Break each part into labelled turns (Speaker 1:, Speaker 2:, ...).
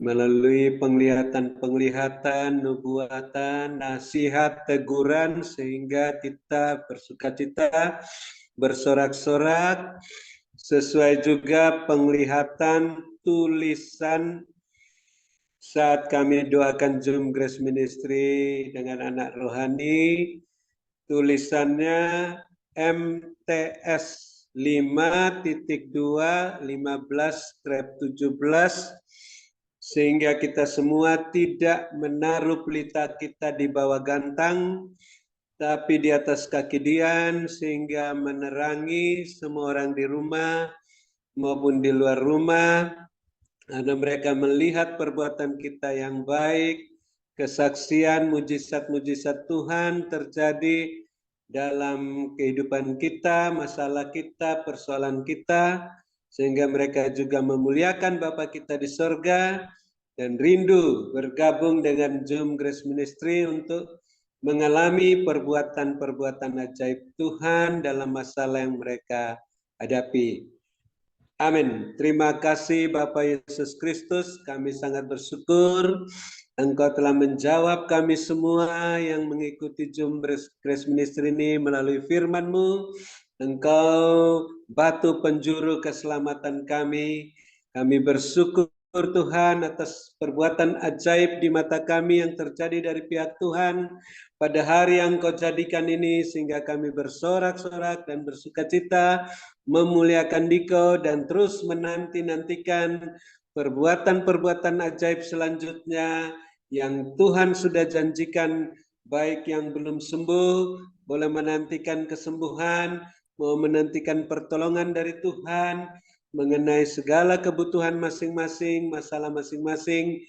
Speaker 1: melalui penglihatan-penglihatan, nubuatan, nasihat, teguran, sehingga kita bersukacita, bersorak-sorak, sesuai juga penglihatan tulisan saat kami doakan Zoom Grace Ministry dengan anak rohani. Tulisannya MTS 5.2.15/17, sehingga kita semua tidak menaruh pelita kita di bawah gantang, tapi di atas kaki Dian, sehingga menerangi semua orang di rumah maupun di luar rumah, karena mereka melihat perbuatan kita yang baik, kesaksian mujizat-mujizat Tuhan terjadi dalam kehidupan kita, masalah kita, persoalan kita, sehingga mereka juga memuliakan Bapa kita di sorga dan rindu bergabung dengan Zoom Grace Ministry untuk mengalami perbuatan-perbuatan ajaib Tuhan dalam masalah yang mereka hadapi. Amin. Terima kasih Bapak Yesus Kristus. Kami sangat bersyukur Engkau telah menjawab kami semua yang mengikuti Zoom Grace Ministry ini melalui firman-Mu. Engkau batu penjuru keselamatan kami. Kami bersyukur Tuhan atas perbuatan ajaib di mata kami yang terjadi dari pihak Tuhan pada hari yang Kau jadikan ini, sehingga kami bersorak-sorak dan bersukacita memuliakan Dikau dan terus menanti-nantikan perbuatan-perbuatan ajaib selanjutnya yang Tuhan sudah janjikan, baik yang belum sembuh boleh menantikan kesembuhan, mau menantikan pertolongan dari Tuhan mengenai segala kebutuhan masing-masing, masalah masing-masing.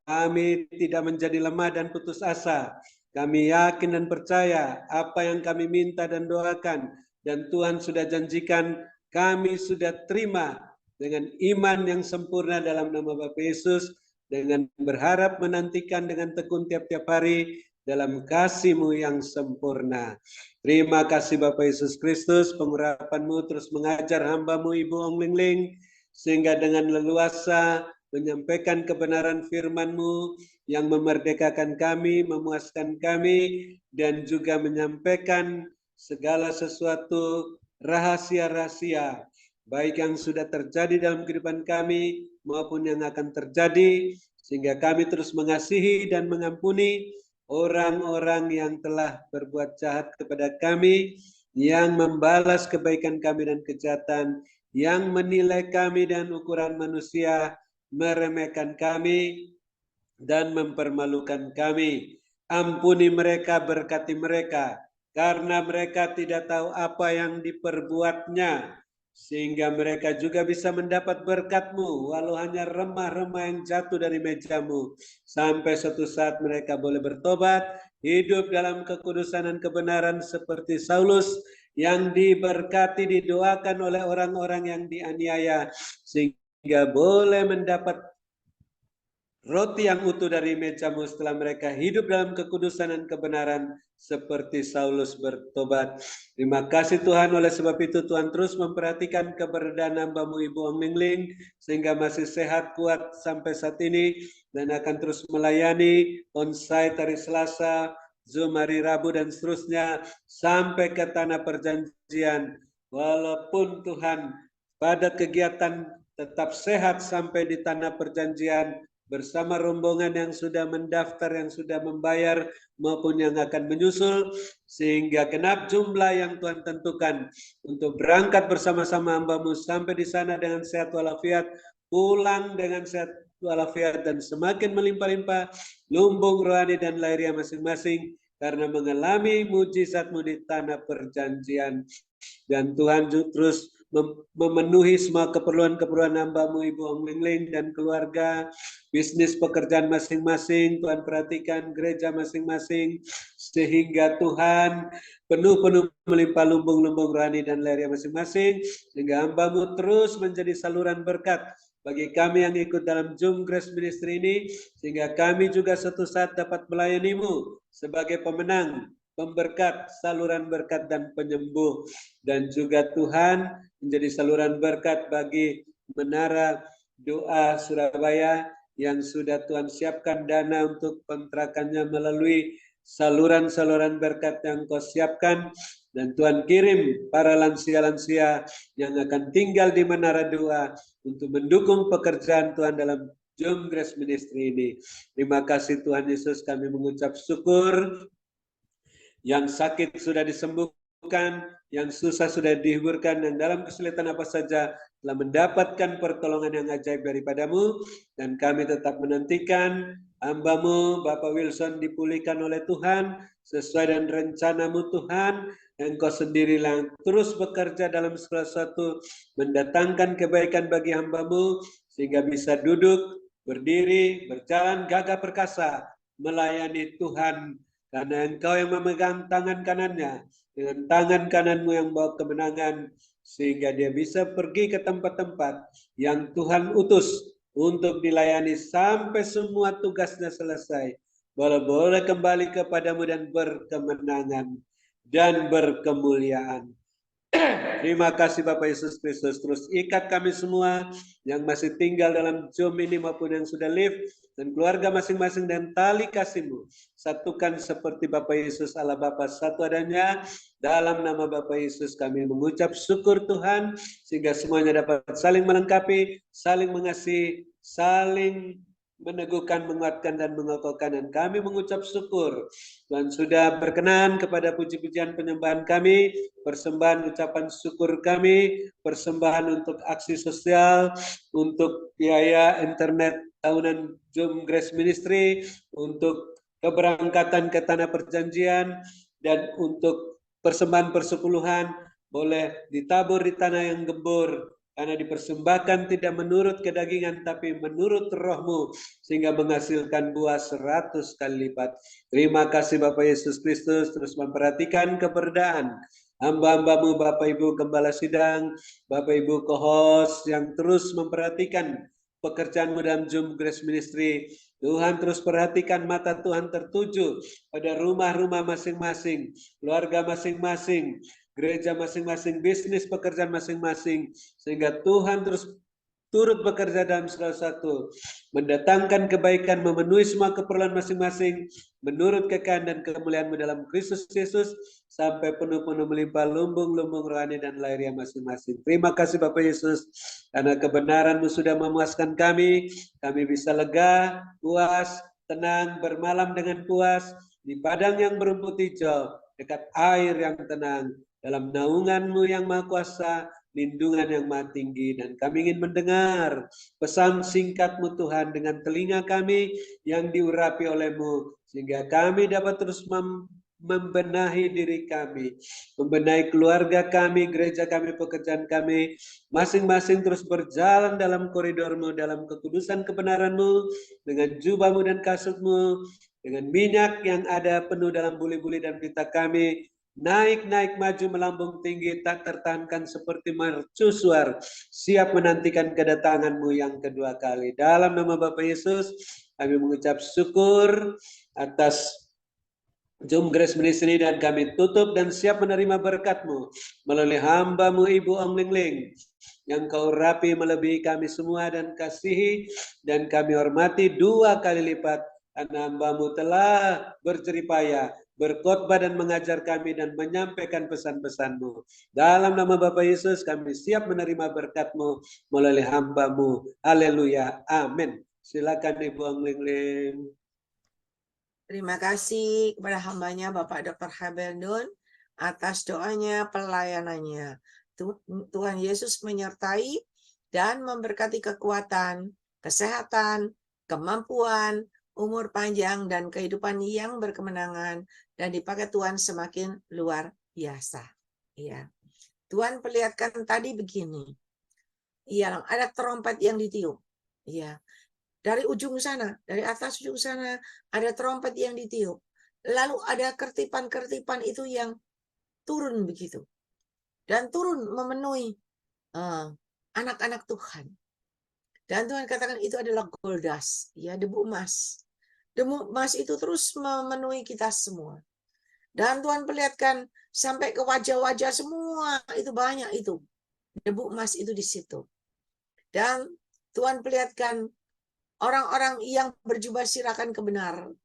Speaker 1: Kami tidak menjadi lemah dan putus asa. Kami yakin dan percaya apa yang kami minta dan doakan, dan Tuhan sudah janjikan, kami sudah terima dengan iman yang sempurna dalam nama Bapa Yesus, dengan berharap menantikan dengan tekun tiap-tiap hari dalam kasih-Mu yang sempurna. Terima kasih Bapak Yesus Kristus, pengurapan-Mu terus mengajar hamba-Mu Ibu Ong Ling Ling, sehingga dengan leluasa menyampaikan kebenaran firman-Mu yang memerdekakan kami, memuaskan kami, dan juga menyampaikan segala sesuatu rahasia-rahasia, baik yang sudah terjadi dalam kehidupan kami maupun yang akan terjadi, sehingga kami terus mengasihi dan mengampuni orang-orang yang telah berbuat jahat kepada kami, yang membalas kebaikan kami dan kejahatan, yang menilai kami dan ukuran manusia, meremehkan kami dan mempermalukan kami. Ampuni mereka, berkati mereka, karena mereka tidak tahu apa yang diperbuatnya, sehingga mereka juga bisa mendapat berkat-Mu, walau hanya remah-remah yang jatuh dari meja-Mu, sampai suatu saat mereka boleh bertobat, hidup dalam kekudusan dan kebenaran seperti Saulus, yang diberkati, didoakan oleh orang-orang yang dianiaya, sehingga boleh mendapat roti yang utuh dari meja-Mu setelah mereka hidup dalam kekudusan dan kebenaran seperti Saulus bertobat. Terima kasih Tuhan, oleh sebab itu Tuhan terus memperhatikan keberadaan hamba-Mu Ibu Ong Ling Ling, sehingga masih sehat kuat sampai saat ini, dan akan terus melayani onsite hari Selasa, Zoom hari Rabu, dan seterusnya sampai ke tanah perjanjian. Walaupun Tuhan padat kegiatan, tetap sehat sampai di tanah perjanjian bersama rombongan yang sudah mendaftar, yang sudah membayar, maupun yang akan menyusul, sehingga genap jumlah yang Tuhan tentukan untuk berangkat bersama-sama hamba-Mu sampai di sana dengan sehat walafiat, pulang dengan sehat walafiat, dan semakin melimpah-limpah lumbung rohani dan lahiriah masing-masing, karena mengalami mujizat-Mu di tanah perjanjian. Dan Tuhan terus memenuhi semua keperluan-keperluan hamba-Mu Ibu Ong Ling Ling dan keluarga, bisnis pekerjaan masing-masing. Tuhan perhatikan gereja masing-masing, sehingga Tuhan penuh melimpah lumbung-lumbung rohani dan lahiriah masing-masing, sehingga hamba-Mu terus menjadi saluran berkat bagi kami yang ikut dalam Zoom Grace Ministry ini, sehingga kami juga suatu saat dapat melayani-Mu sebagai pemenang, pemberkat, saluran berkat dan penyembuh. Dan juga Tuhan menjadi saluran berkat bagi Menara Doa Surabaya yang sudah Tuhan siapkan dana untuk kontrakannya melalui saluran-saluran berkat yang Kau siapkan, dan Tuhan kirim para lansia-lansia yang akan tinggal di Menara Dua untuk mendukung pekerjaan Tuhan dalam Jom Grace Ministry ini. Terima kasih Tuhan Yesus, kami mengucap syukur. Yang sakit sudah disembuhkan, yang susah sudah dihiburkan, dan dalam kesulitan apa saja telah mendapatkan pertolongan yang ajaib daripadamu, dan kami tetap menantikan hamba-Mu Bapak Wilson dipulihkan oleh Tuhan sesuai dengan rencana-Mu Tuhan. Engkau sendirilah terus bekerja dalam segala sesuatu, mendatangkan kebaikan bagi hamba-Mu sehingga bisa duduk, berdiri, berjalan gagah perkasa melayani Tuhan, karena Engkau yang memegang tangan kanannya dengan tangan kananmu yang bawa kemenangan, sehingga dia bisa pergi ke tempat-tempat yang Tuhan utus untuk dilayani sampai semua tugasnya selesai. Boleh kembali kepadamu dan berkemenangan dan berkemuliaan. Terima kasih Bapak Yesus Kristus. Terus ikat kami semua yang masih tinggal dalam Zoom ini maupun yang sudah live, dan keluarga masing-masing dan tali kasih-Mu. Satukan seperti Bapak Yesus Allah Bapa satu adanya. Dalam nama Bapak Yesus kami mengucap syukur Tuhan, sehingga semuanya dapat saling melengkapi, saling mengasihi, saling meneguhkan, menguatkan, dan mengokohkan. Dan kami mengucap syukur Tuhan sudah berkenan kepada puji-pujian penyembahan kami, persembahan ucapan syukur kami, persembahan untuk aksi sosial, untuk biaya internet tahunan Zoom Grace Ministry, untuk keberangkatan ke Tanah Perjanjian, dan untuk persembahan persepuluhan boleh ditabur di tanah yang gembur, karena dipersembahkan tidak menurut kedagingan tapi menurut roh-Mu, sehingga menghasilkan buah 100 kali lipat. Terima kasih Bapak Yesus Kristus, terus memperhatikan keberadaan hamba-hamba-Mu, Bapak Ibu Gembala Sidang, Bapak Ibu co-host yang terus memperhatikan pekerjaan-Mu dalam Zoom Grace Ministry. Tuhan terus perhatikan, mata Tuhan tertuju pada rumah-rumah masing-masing, keluarga masing-masing, gereja masing-masing, bisnis pekerjaan masing-masing, sehingga Tuhan terus turut bekerja dalam segala satu, mendatangkan kebaikan, memenuhi semua keperluan masing-masing, menurut kekayaan dan kemuliaan-Mu dalam Kristus Yesus, sampai penuh-penuh melimpah lumbung-lumbung rohani dan lahiriah masing-masing. Terima kasih Bapak Yesus, karena kebenaran-Mu sudah memuaskan kami bisa lega, puas, tenang, bermalam dengan puas, di padang yang berumput hijau, dekat air yang tenang, dalam naungan-Mu yang Maha Kuasa, lindungan yang Maha Tinggi. Dan kami ingin mendengar pesan singkat-Mu Tuhan dengan telinga kami yang diurapi oleh-Mu, sehingga kami dapat terus membenahi diri kami, membenahi keluarga kami, gereja kami, pekerjaan kami, masing-masing terus berjalan dalam koridor-Mu, dalam kekudusan kebenaran-Mu, dengan jubah-Mu dan kasut-Mu, dengan minyak yang ada penuh dalam buli-buli dan pita kami, naik-naik maju melambung tinggi, tak tertahankan seperti mercusuar, siap menantikan kedatangan-Mu yang kedua kali. Dalam nama Bapa Yesus, kami mengucap syukur atas Zoom Grace Ministry, dan kami tutup dan siap menerima berkat-Mu melalui hamba-Mu Ibu Ong Ling Ling, yang Kau rapi melebihi kami semua dan kasihi, dan kami hormati 2 kali lipat, karena hamba-Mu telah berjeripaya berkhotbah dan mengajar kami dan menyampaikan pesan-pesan-Mu. Dalam nama Bapa Yesus kami siap menerima berkat-Mu melalui hamba-Mu. Haleluya. Amin. Silakan Ibu Ong Ling Ling.
Speaker 2: Terima kasih kepada hambanya Bapak Dr. Haberdun atas doanya, pelayanannya. Tuhan Yesus menyertai dan memberkati kekuatan, kesehatan, kemampuan, umur panjang, dan kehidupan yang berkemenangan, dan dipakai Tuhan semakin luar biasa. Ya. Tuhan perlihatkan tadi begini. Iya, ada trompet yang ditiup. Iya. Dari ujung sana, dari atas ujung sana, ada trompet yang ditiup. Lalu ada kertipan-kertipan itu yang turun begitu. Dan turun memenuhi anak-anak Tuhan. Dan Tuhan katakan itu adalah gold dust, ya, debu emas. Debu emas itu terus memenuhi kita semua. Dan Tuhan perlihatkan sampai ke wajah-wajah semua, itu banyak itu. Debu emas itu di situ. Dan Tuhan perlihatkan Orang-orang yang berjubah sirahkan kebenaran.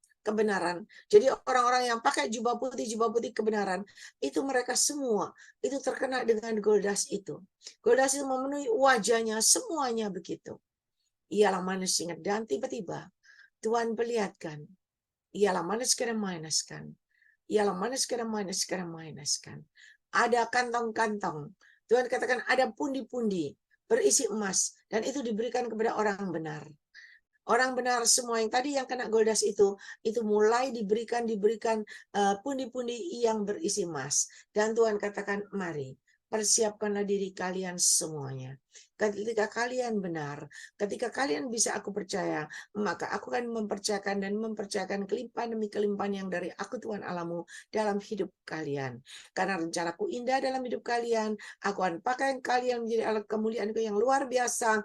Speaker 2: Jadi orang-orang yang pakai jubah putih kebenaran, itu mereka semua itu terkena dengan goldas itu. Goldas itu memenuhi wajahnya, semuanya begitu. Ialah manusia, dan tiba-tiba Tuhan perlihatkan, ialah manusia minuskan. Ialah manusia minuskan. Ada kantong-kantong. Tuhan katakan ada pundi-pundi berisi emas, dan itu diberikan kepada orang benar. Orang benar semua yang tadi yang kena goldas itu mulai diberikan pundi-pundi yang berisi emas. Dan Tuhan katakan, mari persiapkanlah diri kalian semuanya. Ketika kalian benar, ketika kalian bisa aku percaya, maka aku akan mempercayakan kelimpahan demi kelimpahan yang dari aku Tuhan Allahmu dalam hidup kalian. Karena rencanaku indah dalam hidup kalian, aku akan pakai kalian menjadi alat kemuliaanku yang luar biasa,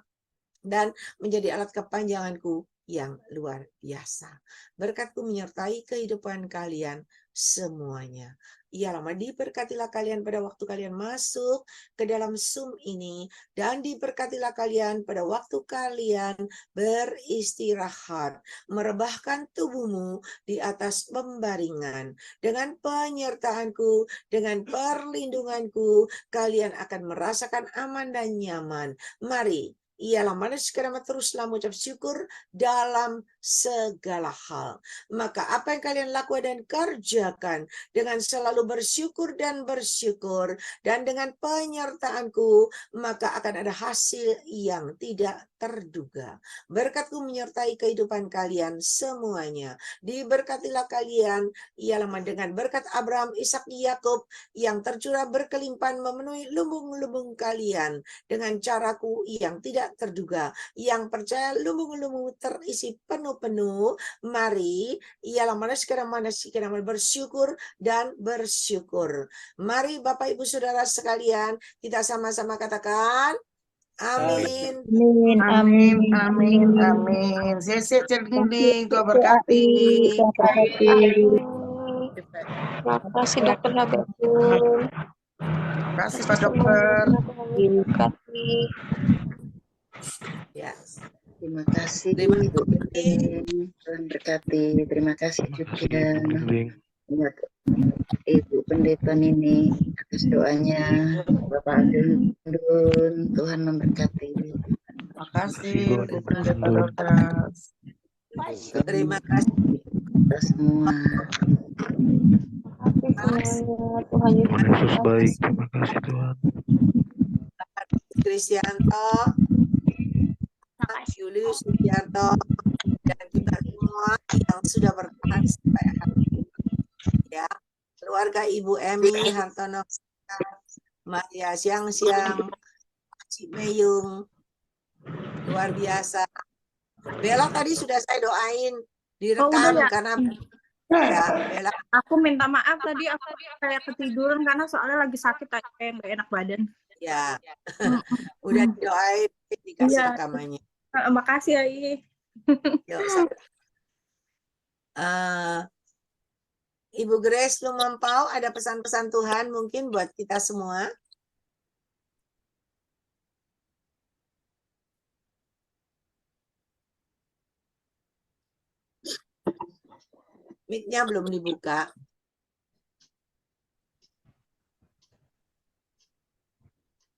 Speaker 2: dan menjadi alat kepanjanganku yang luar biasa. Berkatku menyertai kehidupan kalian semuanya. Ialah diberkatilah kalian pada waktu kalian masuk ke dalam Zoom ini, dan diberkatilah kalian pada waktu kalian beristirahat, merebahkan tubuhmu di atas pembaringan. Dengan penyertaanku, dengan perlindunganku, kalian akan merasakan aman dan nyaman. Mari, ialah manusia teruslah mengucap syukur dalam segala hal. Maka apa yang kalian lakukan dan kerjakan dengan selalu bersyukur, dan dengan penyertaanku, maka akan ada hasil yang tidak terduga. Berkatku menyertai kehidupan kalian semuanya. Diberkatilah kalian, ialah dengan berkat Abraham, Ishak, Yakub yang tercurah berkelimpahan memenuhi lumbung-lumbung kalian dengan caraku yang tidak terduga. Yang percaya lumbung-lumbung terisi penuh-penuh, mari ialah manusia bersyukur dan bersyukur. Mari Bapak Ibu Saudara sekalian, kita sama-sama katakan amin.
Speaker 3: Amin, amin,
Speaker 4: Amin, amin. Sese Healing, Tuhan berkati.
Speaker 3: Terima kasih Dokter Haberdun.
Speaker 4: Terima kasih Pak Dokter.
Speaker 3: Terima kasih.
Speaker 2: Ya.
Speaker 5: Terima kasih
Speaker 2: Terima
Speaker 5: Ibu
Speaker 2: kasih.
Speaker 5: Tuhan berkati. Terima kasih juga buat Ibu Pendeta Nini atas doanya. Bapak Adun, Tuhan memberkati.
Speaker 4: Terima kasih Bu Pendeta Dorcas.
Speaker 2: Terima kasih
Speaker 5: Kita semua.
Speaker 3: Tuhan Yesus
Speaker 6: baik. Terima kasih Tuhan.
Speaker 2: Kristianto, Julius Sugiarto, dan juga semua yang sudah bertahan sampai hari ini. Ya, keluarga Ibu Emi Hartono, Maria Siang-Siang, Cik Meyung, luar biasa. Bella tadi sudah saya doain direkam
Speaker 3: ya?
Speaker 2: karena ya Bella.
Speaker 3: Aku minta maaf tadi aku kayak ketiduran karena soalnya lagi sakit kayak nggak enak badan.
Speaker 2: Ya, udah didoain dikasih rekamannya.
Speaker 3: Makasih ya
Speaker 2: Yuk, Ibu Grace Lumampau, ada pesan-pesan Tuhan mungkin buat kita semua. Mic-nya belum dibuka.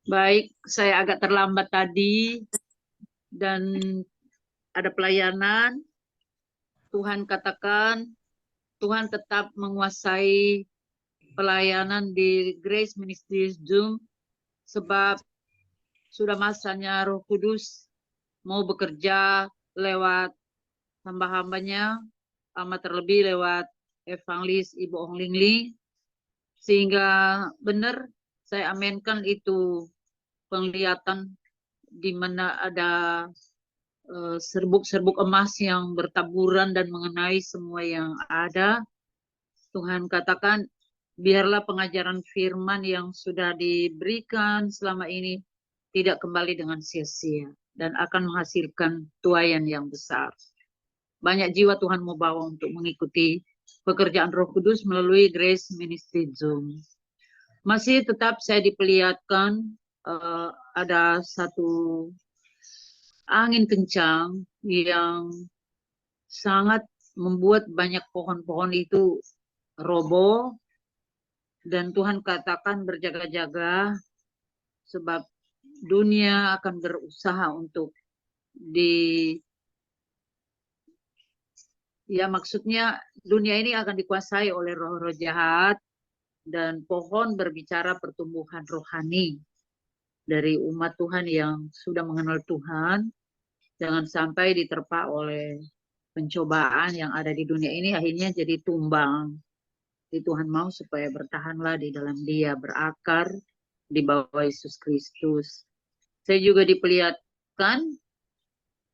Speaker 7: Baik, saya agak terlambat tadi dan ada pelayanan. Tuhan katakan, Tuhan tetap menguasai pelayanan di Grace Ministries Zoom sebab sudah masanya Roh Kudus mau bekerja lewat hamba-hambanya, amat terlebih lewat evangelis Ibu Ong Lingli, sehingga benar saya aminkan itu penglihatan di mana ada serbuk-serbuk emas yang bertaburan dan mengenai semua yang ada. Tuhan katakan, biarlah pengajaran firman yang sudah diberikan selama ini tidak kembali dengan sia-sia dan akan menghasilkan tuaian yang besar. Banyak jiwa Tuhan mau bawa untuk mengikuti pekerjaan Roh Kudus melalui Grace Ministry Zoom. Masih tetap saya diperlihatkan ada satu angin kencang yang sangat membuat banyak pohon-pohon itu roboh, dan Tuhan katakan berjaga-jaga sebab dunia akan berusaha untuk ya maksudnya dunia ini akan dikuasai oleh roh-roh jahat, dan pohon berbicara pertumbuhan rohani dari umat Tuhan yang sudah mengenal Tuhan. Jangan sampai diterpa oleh pencobaan yang ada di dunia ini akhirnya jadi tumbang. Jadi Tuhan mau supaya bertahanlah di dalam Dia, berakar di bawah Yesus Kristus. Saya juga diperlihatkan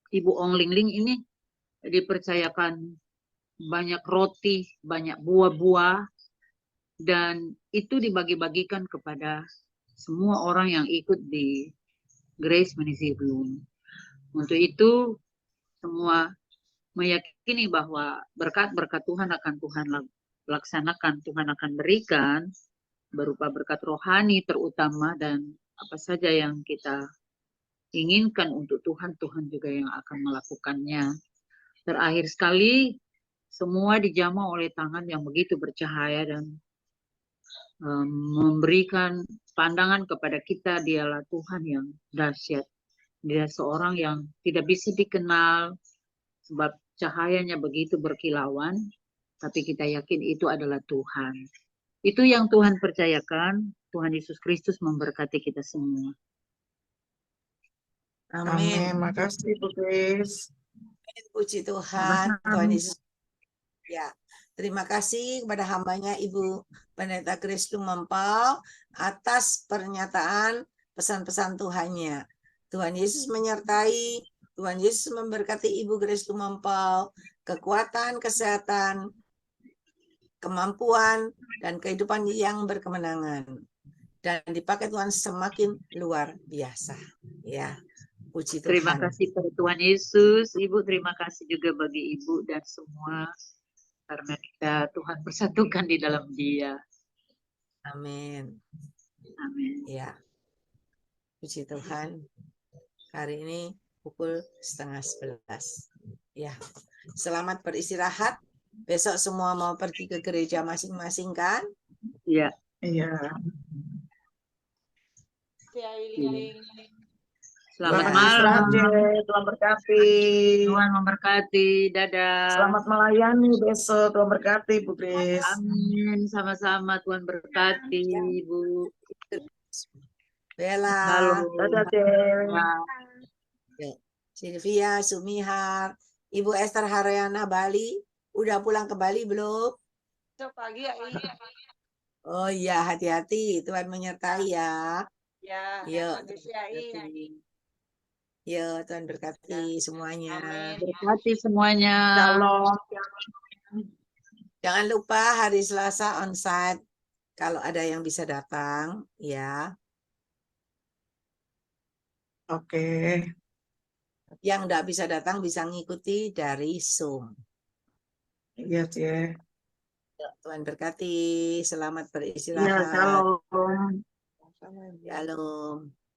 Speaker 7: Ibu Ong Ling Ling ini dipercayakan banyak roti, banyak buah-buah, dan itu dibagi-bagikan kepada semua orang yang ikut di Grace Ministry Bloom. Untuk itu, semua meyakini bahwa berkat-berkat Tuhan akan Tuhan laksanakan, Tuhan akan berikan, berupa berkat rohani terutama, dan apa saja yang kita inginkan untuk Tuhan, Tuhan juga yang akan melakukannya. Terakhir sekali, semua dijamah oleh tangan yang begitu bercahaya dan memberikan pandangan kepada kita. Dialah Tuhan yang dahsyat. Dia seorang yang tidak bisa dikenal sebab cahayanya begitu berkilauan, tapi kita yakin itu adalah Tuhan. Itu yang Tuhan percayakan. Tuhan Yesus Kristus memberkati kita semua.
Speaker 4: Amin. Makasih Bu Kris.
Speaker 2: Puji Tuhan, Tuhan Yesus. Ya, terima kasih kepada hambanya Ibu Pendeta Grace Lumampau atas pernyataan pesan-pesan Tuhannya. Tuhan Yesus menyertai, Tuhan Yesus memberkati Ibu Grace Lumampau, kekuatan, kesehatan, kemampuan, dan kehidupan yang berkemenangan. Dan dipakai Tuhan semakin luar biasa. Ya, puji Tuhan.
Speaker 7: Terima kasih pada Tuhan Yesus. Ibu, terima kasih juga bagi Ibu dan semua, karena kita Tuhan persatukan di dalam Dia.
Speaker 2: Amin.
Speaker 7: Amin.
Speaker 2: Ya, puji Tuhan. Hari ini pukul 10:30. Ya, selamat beristirahat. Besok semua mau pergi ke gereja masing-masing kan?
Speaker 7: Iya.
Speaker 4: Iya.
Speaker 7: Selamat
Speaker 4: Istirahat,
Speaker 7: malam.
Speaker 4: Je. Tuhan berkati.
Speaker 7: Tuhan memberkati. Dadah.
Speaker 4: Selamat melayani besok. Tuhan berkati Bu Kris.
Speaker 7: Amin. Sama-sama. Tuhan berkati, Ibu.
Speaker 2: Bella,
Speaker 7: Halo.
Speaker 4: Dadah, Je.
Speaker 2: Sylvia, Sumihar, Ibu Esther Haryana Bali, udah pulang ke Bali belum?
Speaker 3: Besok pagi ya.
Speaker 2: Oh iya, hati-hati, Tuhan menyertai ya.
Speaker 3: Ya.
Speaker 2: Yuk,
Speaker 3: Berkati.
Speaker 2: yuk, Tuhan berkati semuanya.
Speaker 7: Berkati semuanya.
Speaker 4: Shalom.
Speaker 2: Jangan lupa hari Selasa onsite kalau ada yang bisa datang, ya.
Speaker 4: Oke.
Speaker 2: Yang nggak bisa datang bisa ngikuti dari Zoom.
Speaker 4: Iya, Je.
Speaker 2: Tuhan berkati, selamat
Speaker 4: Iya,
Speaker 2: beristirahat.
Speaker 4: shalom.
Speaker 2: Shalom.